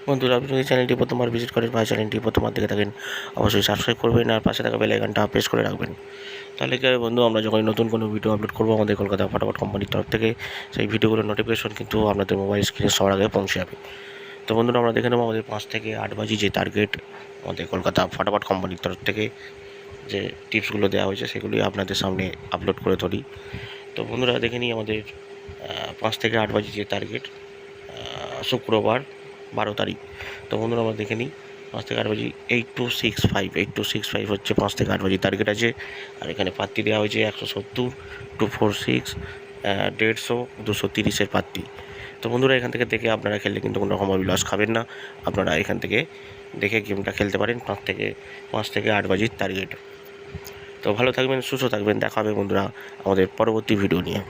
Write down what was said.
বন্ধুরা, আপনি যদি চ্যানেলটি প্রথমবার ভিজিট করেন বা চ্যানেলটি প্রথমবার দেখে থাকেন, অবশ্যই সাবস্ক্রাইব করবেন আর পাশে থাকা বেল আইকনটা প্রেস করে রাখবেন। তাহলে কি হবে বন্ধু, আমরা যখন নতুন কোনো ভিডিও আপলোড করবো আমাদের কলকাতা ফটাফট কোম্পানির তরফ থেকে, সেই ভিডিওগুলোর নোটিফিকেশন কিন্তু আপনাদের মোবাইল স্ক্রিনে সবার আগে পৌঁছে যাবে। তো বন্ধুরা, আমরা দেখে নেবো আমাদের 5 থেকে 8 বাজি যে টার্গেট আমাদের কলকাতা ফটাফট কোম্পানির তরফ থেকে যে টিপসগুলো দেওয়া হয়েছে সেগুলি আপনাদের সামনে আপলোড করে ধরি। তো বন্ধুরা, দেখে নিই আমাদের 5 থেকে 8 বাজি যে টার্গেট শুক্রবার 12 তারিখ। তো বন্ধুরা, আমরা দেখে নিই 5 থেকে 8 বাজি 8265 হচ্ছে 5 থেকে 8 বাজি টার্গেট আছে। আর এখানে পাত্তি দেওয়া হয়েছে 170, 246, 150, 230-এর পাত্তি। তো বন্ধুরা, এখান থেকে দেখে আপনারা খেললে কিন্তু কোনো রকমভাবে লস খাবেন না। আপনারা এখান থেকে দেখে গেমটা খেলতে পারেন 5 থেকে 8 বাজির টার্গেট। তো ভালো থাকবেন, সুস্থ থাকবেন, দেখা হবে বন্ধুরা আমাদের পরবর্তী ভিডিও নিয়ে।